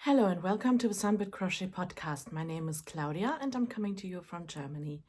Hello and welcome to the Sunbirdcrochet podcast. My name is Claudia and I'm coming to you from Germany.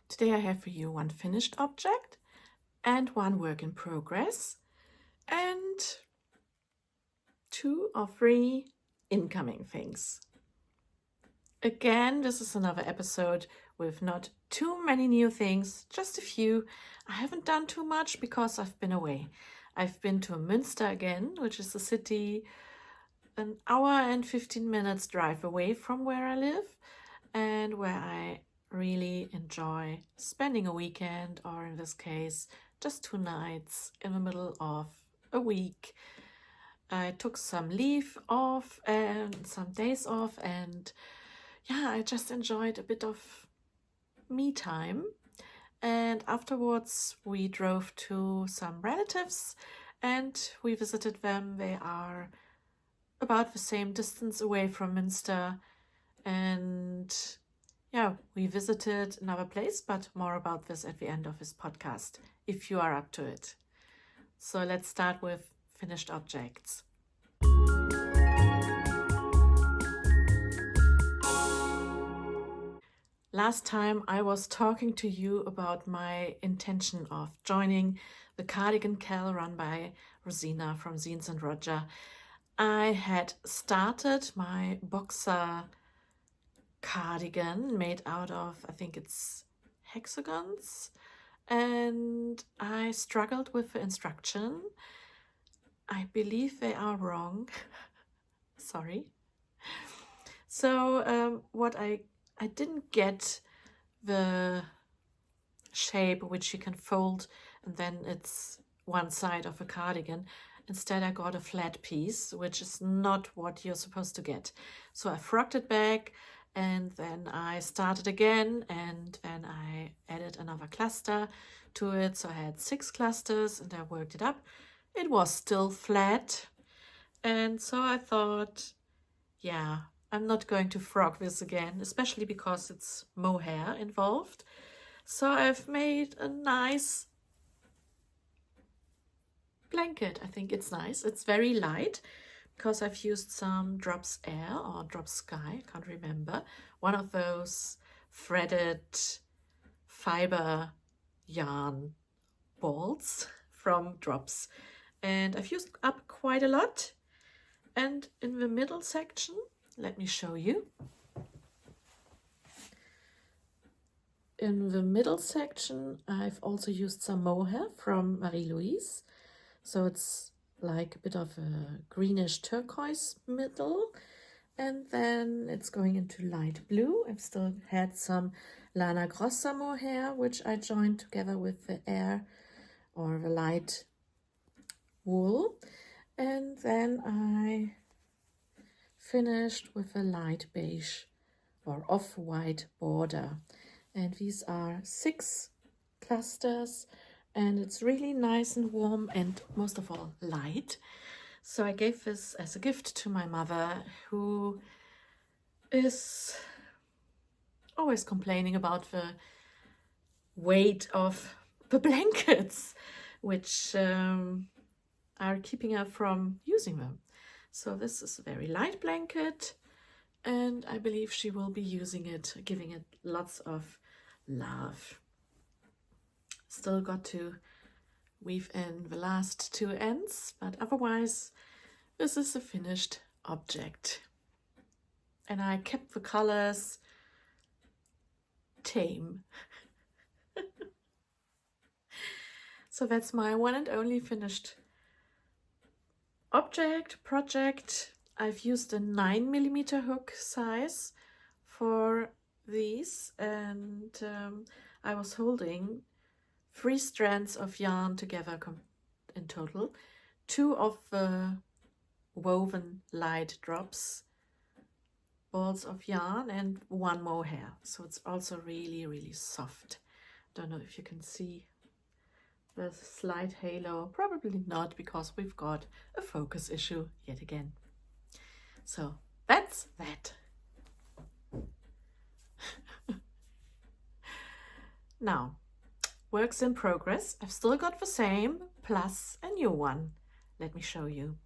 Today I have for you one finished object and one work in progress and 2 or 3 incoming things. Again, this is another episode with not too many new things, just a few. I haven't done too much because I've been away. I've been to Minster again, which is a city an hour and 15 minutes drive away from where I live and where I really enjoy spending a weekend, or in this case, just 2 nights in the middle of a week. I took some leave off and some days off, and yeah, I just enjoyed a bit of me time. And afterwards we drove to some relatives and we visited them. They are about the same distance away from Minster, and yeah, we visited another place, but more about this at the end of this podcast, if you are up to it. So let's start with finished objects. Last time I was talking to you about my intention of joining the cardigan cal run by Rosina from Zines and Roger. I had started my boxer cardigan made out of, I think it's hexagons, and I struggled with the instruction. I believe they are wrong. Sorry. So what I didn't get the shape which you can fold and then it's one side of a cardigan. Instead I got a flat piece, which is not what you're supposed to get. So I frogged it back and then I started again, and then I added another cluster to it. So I had 6 clusters and I worked it up. It was still flat, and so I thought, yeah, I'm not going to frog this again, especially because it's mohair involved. So I've made a nice blanket. I think it's nice. It's very light because I've used some Drops Air or Drops Sky, I can't remember, one of those threaded fiber yarn balls from Drops, and I've used up quite a lot. And in the middle section let me show you. In the middle section, I've also used some mohair from Marie-Louise. So it's like a bit of a greenish turquoise middle. And then it's going into light blue. I've still had some Lana Grossa mohair, which I joined together with the air or the light wool. And then I finished with a light beige or off-white border. And these are 6 clusters, and it's really nice and warm and most of all light. So I gave this as a gift to my mother, who is always complaining about the weight of the blankets, which are keeping her from using them. So this is a very light blanket, and I believe she will be using it, giving it lots of love. Still got to weave in the last 2 ends, but otherwise this is a finished object. And I kept the colors tame. So that's my one and only finished project. I've used a 9mm hook size for these, and I was holding 3 strands of yarn together in total, 2 of the woven light drops balls of yarn and 1 mohair. So it's also really, really soft. Don't know if you can see the slight halo. Probably not, because we've got a focus issue yet again. So that's that. Now, works in progress. I've still got the same plus a new one. Let me show you.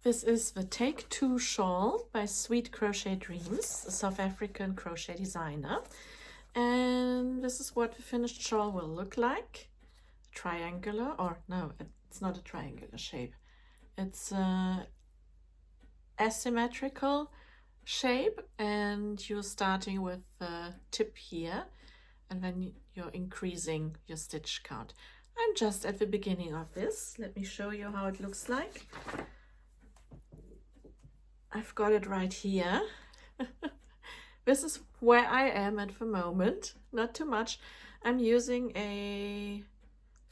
This is the Take 2 shawl by Sweet Crochet Dreams, a South African crochet designer. And this is what the finished shawl will look like. Triangular, or no, it's not a triangular shape. It's a asymmetrical shape, and you're starting with the tip here, and then you're increasing your stitch count. I'm just at the beginning of this. Let me show you how it looks like. I've got it right here. This is where I am at the moment. Not too much. I'm using a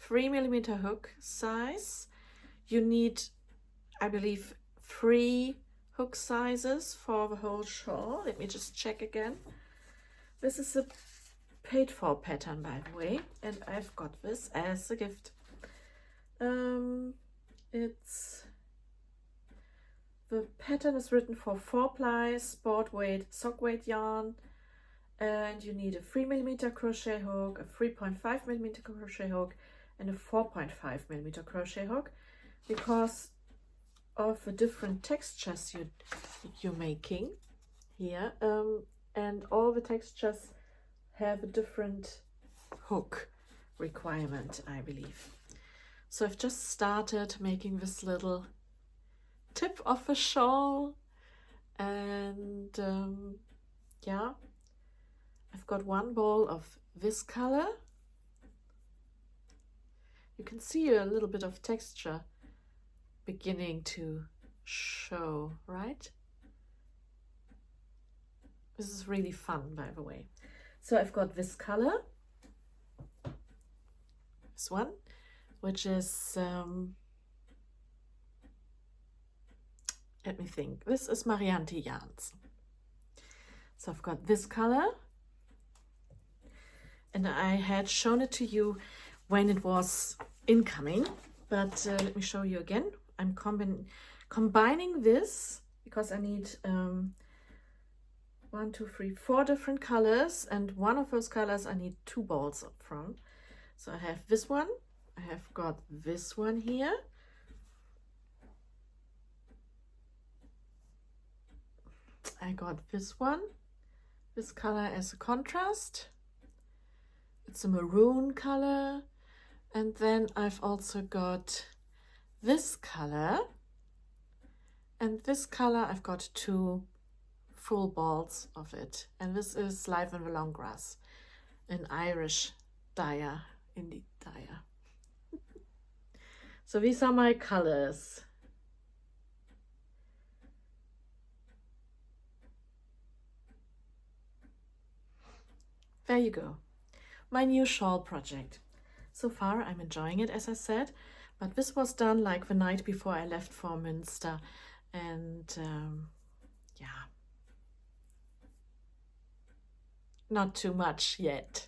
3mm hook size. You need, I believe, 3 hook sizes for the whole shawl. Let me just check again. This is a paid for pattern, by the way, and I've got this as a gift. The pattern is written for 4-ply sport weight sock weight yarn, and you need a 3mm crochet hook, a 3.5mm crochet hook, and a 4.5mm crochet hook, because of the different textures you're making here, and all the textures have a different hook requirement, I believe. So I've just started making this little tip of a shawl, and yeah, I've got 1 ball of this color. You can see a little bit of texture beginning to show, right? This is really fun, by the way. So I've got this color, this one, which is let me think. This is Marianti yarns. So I've got this color, and I had shown it to you when it was incoming, but let me show you again. I'm combining this because I need 1, 2, 3, 4 different colors, and one of those colors I need 2 balls up from. So I have this one, I have got this one here, I got this one, this color as a contrast. It's a maroon color, and then I've also got this color, and this color I've got 2 full balls of it, and this is Live in the Long Grass, an Irish dye, indie dye. So these are my colors. There you go. My new shawl project. So far I'm enjoying it, as I said, but this was done like the night before I left for Minster, and yeah, not too much yet,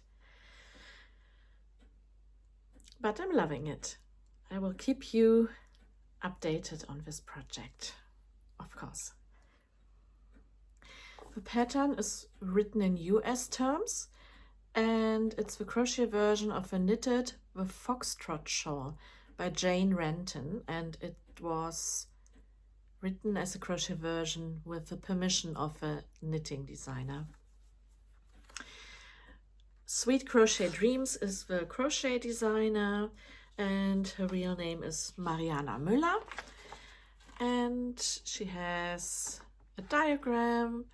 but I'm loving it. I will keep you updated on this project, of course. The pattern is written in US terms, and it's the crochet version of a knitted The Foxtrot Shawl by Jane Renton, and it was written as a crochet version with the permission of a knitting designer. Sweet Crochet Dreams is the crochet designer, and her real name is Mariana Müller, and she has a diagram,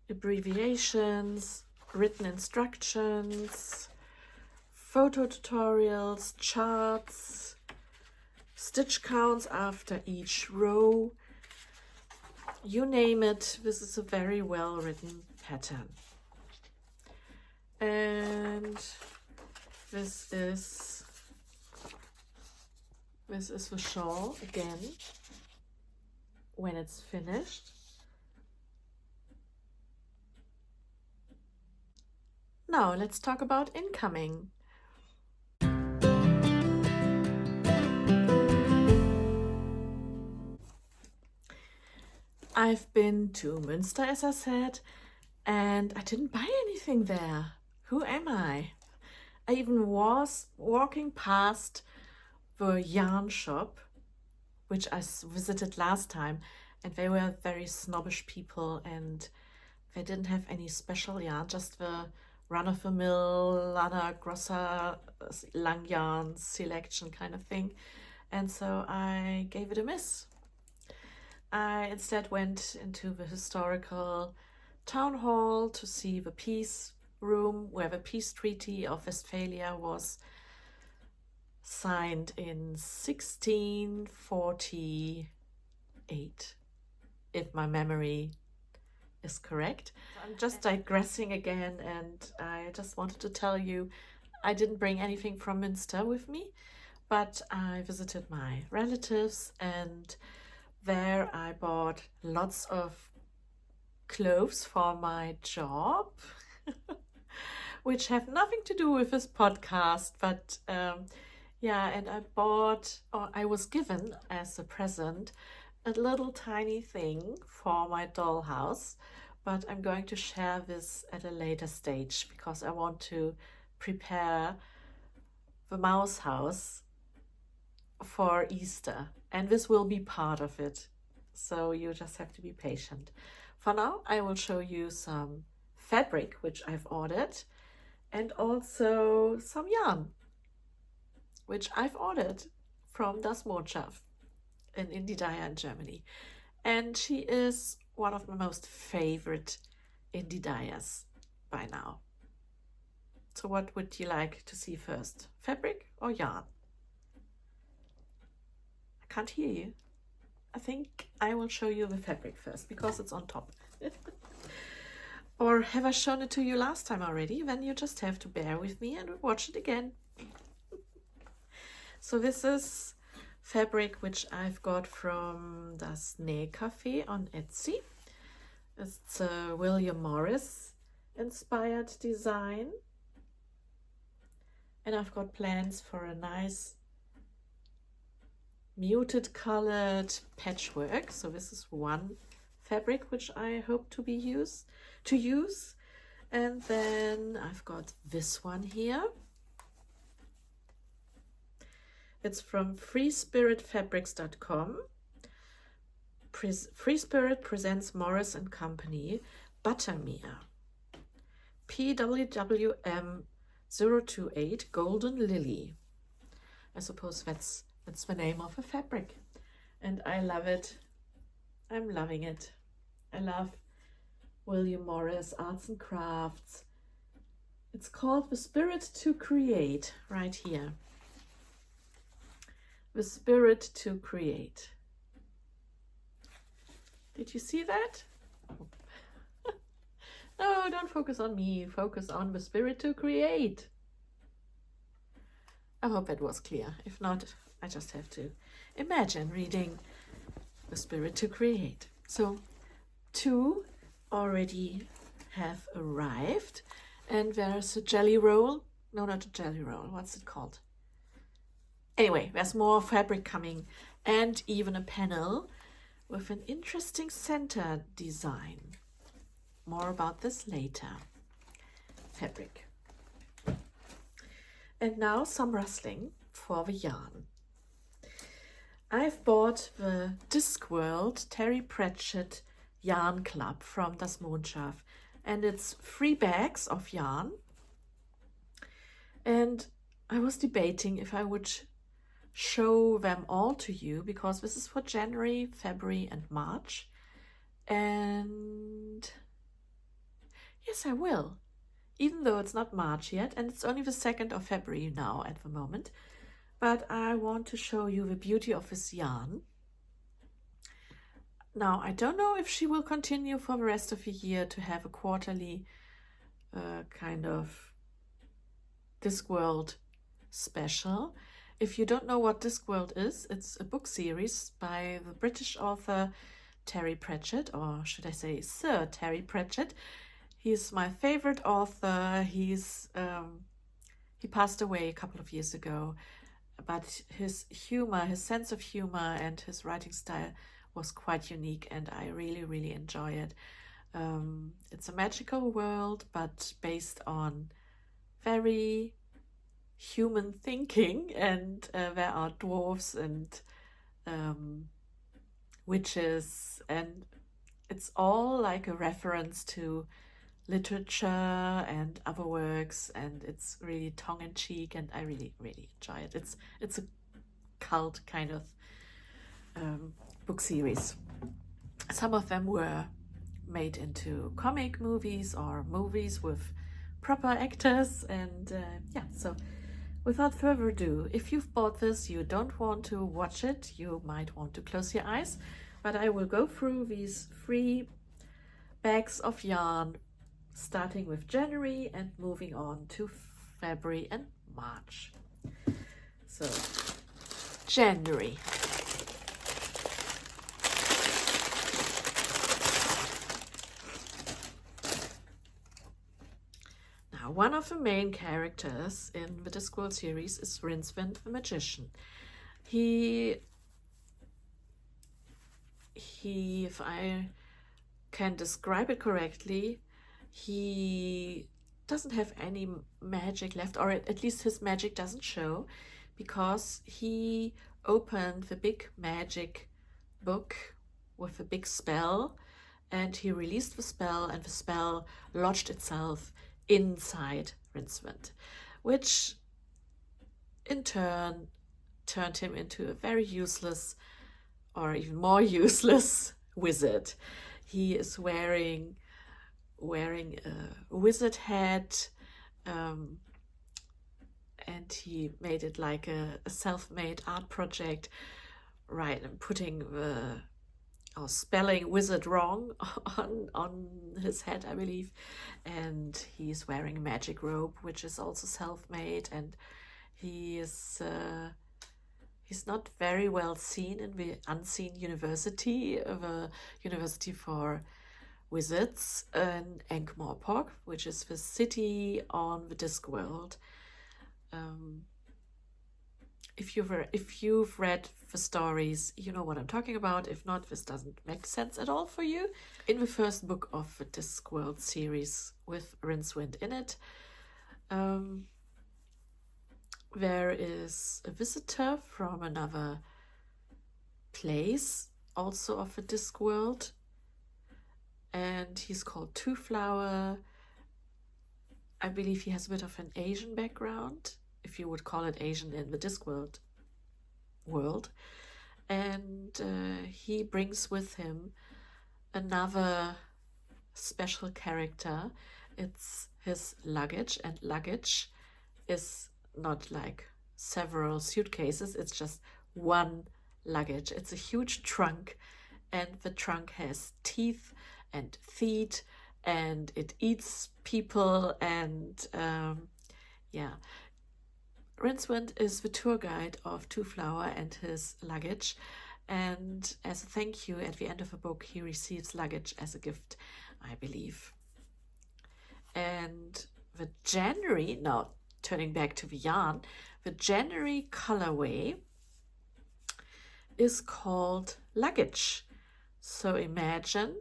abbreviations, written instructions, photo tutorials, charts, stitch counts after each row. You name it, this is a very well written pattern. And this is the shawl again when it's finished. Now let's talk about incoming. I've been to Minster, as I said, and I didn't buy anything there. Who am I? I even was walking past the yarn shop, which I visited last time, and they were very snobbish people, and they didn't have any special yarn, just the run-of-the-mill Lana Grossa long yarn selection kind of thing. And so I gave it a miss. I instead went into the historical town hall to see the peace room where the peace treaty of Westphalia was signed in 1648, if my memory is correct. I'm just digressing again, and I just wanted to tell you I didn't bring anything from Minster with me, but I visited my relatives, and there I bought lots of clothes for my job, which have nothing to do with this podcast, but yeah, and I bought, or I was given as a present, a little tiny thing for my dollhouse, but I'm going to share this at a later stage because I want to prepare the mouse house for Easter, and this will be part of it, so you just have to be patient. For now, I will show you some fabric which I've ordered, and also some yarn which I've ordered from Das Mondschaf, an indie dyer in Germany, and she is one of my most favorite indie dyers by now. So what would you like to see first, fabric or yarn? I can't hear you. I think I will show you the fabric first because it's on top. Or have I shown it to you last time already? Then you just have to bear with me and watch it again. So this is fabric which I've got from Das Nähcafé on Etsy. It's a William Morris inspired design. And I've got plans for a nice muted colored patchwork. So this is one fabric which I hope to use. And then I've got this one here. It's from freespiritfabrics.com. Free Spirit presents Morris and Company Buttermere PWWM 028 Golden Lily. I suppose that's It's the name of a fabric, and I love it. I'm loving it. I love William Morris Arts and Crafts. It's called The Spirit to Create, right here. The Spirit to Create. Did you see that? No, don't focus on me. Focus on the Spirit to Create. I hope that was clear. If not, I just have to imagine reading The Spirit to Create. So 2 already have arrived, and there's a jelly roll. No, not a jelly roll. What's it called? Anyway, there's more fabric coming, and even a panel with an interesting center design. More about this later. Fabric. And now some rustling for the yarn. I've bought the Discworld Terry Pratchett Yarn Club from Das Mondschaf, and it's 3 bags of yarn. And I was debating if I would show them all to you, because this is for January, February and March. And yes, I will, even though it's not March yet, and it's only the 2nd of February now at the moment. But I want to show you the beauty of this yarn. Now, I don't know if she will continue for the rest of the year to have a quarterly kind of Discworld special. If you don't know what Discworld is, it's a book series by the British author Terry Pratchett, or should I say Sir Terry Pratchett. He's my favorite author. He passed away a couple of years ago, but his humor, his sense of humor and his writing style was quite unique, and I really, really enjoy it. It's a magical world, but based on very human thinking, and there are dwarves and witches, and it's all like a reference to literature and other works, and it's really tongue-in-cheek, and I really, really enjoy it. It's a cult kind of book series. Some of them were made into comic movies or movies with proper actors, and yeah, so without further ado, if you've bought this, you don't want to watch it, you might want to close your eyes, but I will go through these 3 bags of yarn, starting with January and moving on to February and March. So, January. Now, one of the main characters in the Discworld series is Rincewind the Magician. He, if I can describe it correctly, he doesn't have any magic left, or at least his magic doesn't show, because he opened the big magic book with a big spell, and he released the spell, and the spell lodged itself inside Rincewind, which in turn turned him into a very useless, or even more useless, wizard. He is wearing a wizard hat, and he made it like a self-made art project, right, and putting or spelling wizard wrong on his head, I believe, and he's wearing a magic robe, which is also self-made, and he's not very well seen in the Unseen University, the university for wizards in Ankh-Morpork, which is the city on the Discworld. If you've read the stories, you know what I'm talking about. If not, this doesn't make sense at all for you. In the first book of the Discworld series with Rincewind in it, there is a visitor from another place, also of the Discworld, and he's called Two Flower. I believe he has a bit of an Asian background, if you would call it Asian in the Discworld world. And he brings with him another special character. It's his luggage, and luggage is not like several suitcases, it's just one luggage. It's a huge trunk, and the trunk has teeth and feet, and it eats people, and yeah. Rincewind is the tour guide of Two Flower and his luggage, and as a thank you, at the end of the book, he receives luggage as a gift, I believe. And the January, now turning back to the yarn, the January colorway is called Luggage. So imagine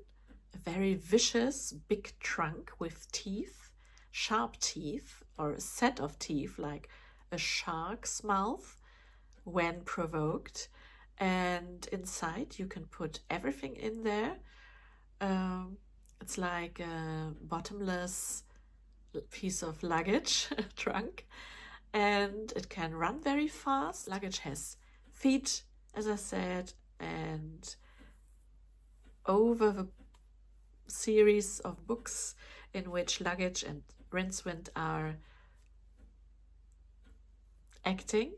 a very vicious big trunk with teeth, sharp teeth, or a set of teeth like a shark's mouth when provoked, and inside you can put everything in there. It's like a bottomless piece of luggage trunk, and it can run very fast. Luggage has feet, as I said, and over the series of books in which Luggage and Rincewind are acting,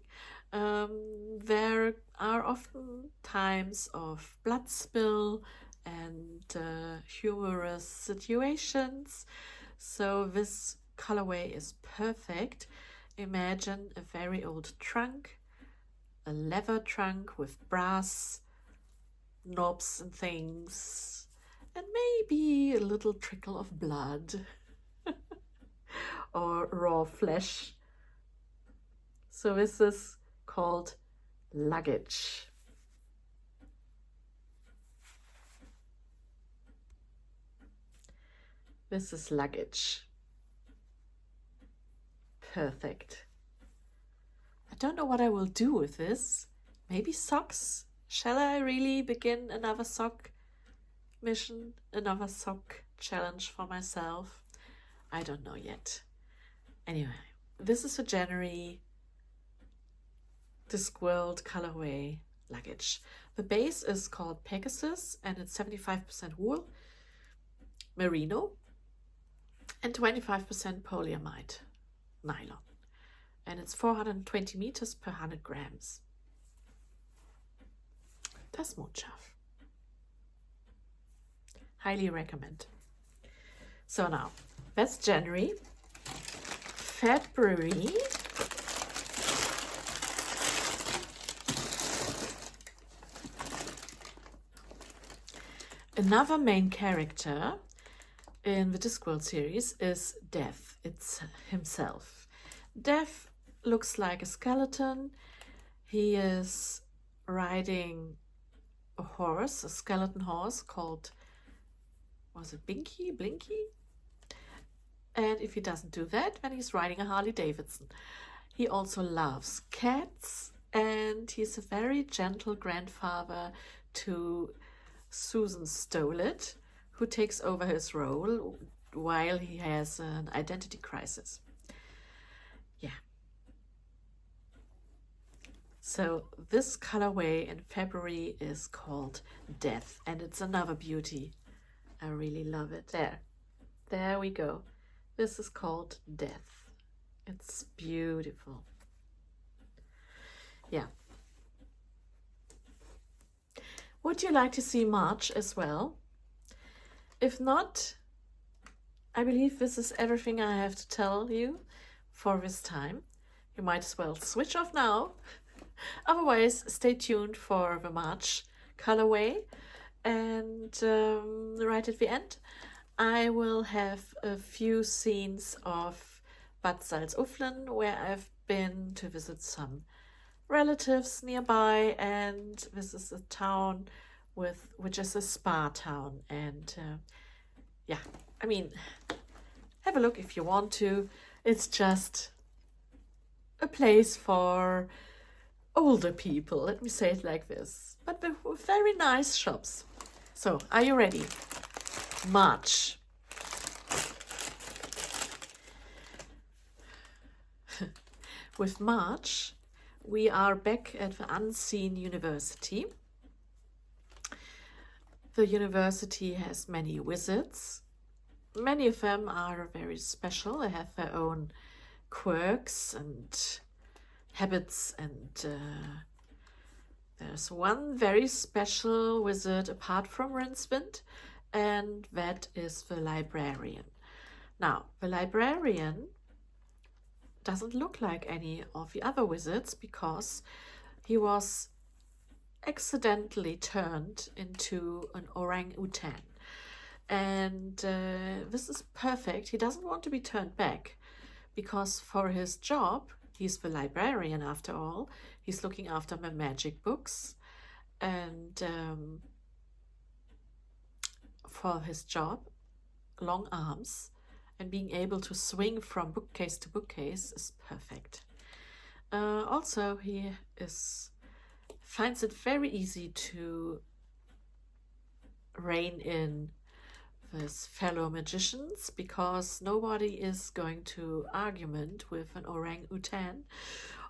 there are often times of blood spill and humorous situations. So this colorway is perfect. Imagine a very old trunk, a leather trunk with brass knobs and things, and maybe a little trickle of blood or raw flesh. So this is called Luggage. This is Luggage. Perfect. I don't know what I will do with this. Maybe socks? Shall I really begin another sock mission, another sock challenge for myself? I don't know yet. Anyway, this is a January Discworld colorway Luggage. The base is called Pegasus, and it's 75% wool, merino, and 25% polyamide nylon. And it's 420 meters per 100 grams. Das Mondschaf. Highly recommend. So now, that's January. February. Another main character in the Discworld series is Death. It's himself. Death looks like a skeleton. He is riding a horse, a skeleton horse called, was it Blinky? And if he doesn't do that, then he's riding a Harley Davidson. He also loves cats, and he's a very gentle grandfather to Susan Stolet, who takes over his role while he has an identity crisis. Yeah. So this colorway in February is called Death, and it's another beauty. I really love it. There we go. This is called Death. It's beautiful. Yeah. Would you like to see March as well? If not, I believe this is everything I have to tell you for this time. You might as well switch off now. Otherwise, stay tuned for the March colorway. And right at the end, I will have a few scenes of Bad Salzuflen, where I've been to visit some relatives nearby, and this is a town which is a spa town. And yeah, I mean, have a look if you want to. It's just a place for older people, let me say it like this, but with very nice shops. So, are you ready? March. With March, We are back at the Unseen University. The university has many wizards. Many of them are very special. They have their own quirks and habits, and there's one very special wizard apart from Rincewind, and that is the Librarian. Now, the Librarian doesn't look like any of the other wizards because he was accidentally turned into an orangutan. And this is perfect. He doesn't want to be turned back because for his job, he's the librarian after all. He's looking after my magic books. And for his job, long arms and being able to swing from bookcase to bookcase is perfect. Also, he finds it very easy to rein in with fellow magicians because nobody is going to argument with an orangutan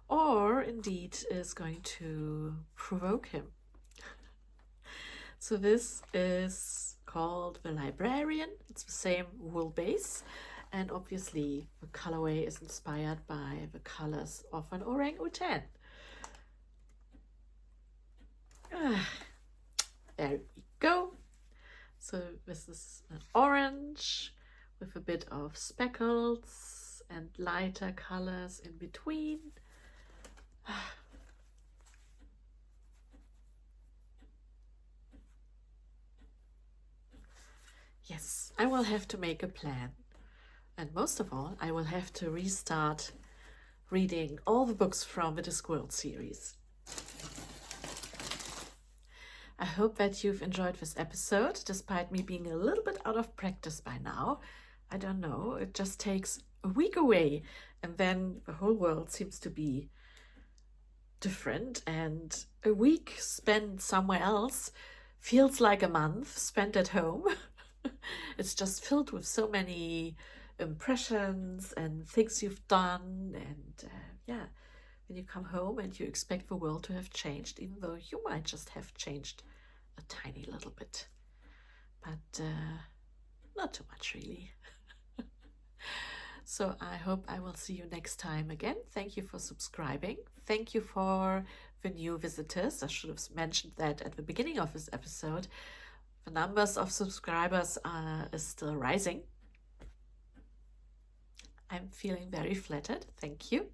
or indeed is going to provoke him. So this is called the Librarian. It's the same wool base, and obviously the colorway is inspired by the colors of an orangutan. There we go. So this is an orange with a bit of speckles and lighter colors in between. Yes, I will have to make a plan. And most of all, I will have to restart reading all the books from the Discworld series. I hope that you've enjoyed this episode, despite me being a little bit out of practice by now. I don't know, it just takes a week away, and then the whole world seems to be different, and a week spent somewhere else feels like a month spent at home. It's just filled with so many impressions and things you've done, and yeah, when you come home and you expect the world to have changed, even though you might just have changed a tiny little bit, but not too much really. So I hope I will see you next time again. Thank you for subscribing. Thank you for the new visitors. I should have mentioned that at the beginning of this episode. The numbers of subscribers is still rising. I'm feeling very flattered. Thank you.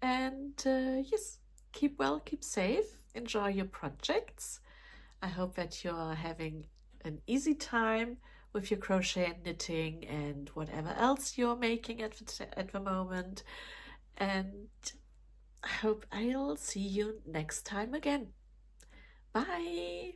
And yes, keep well, keep safe, enjoy your projects. I hope that you're having an easy time with your crochet and knitting and whatever else you're making at the moment. And I hope I'll see you next time again. Bye!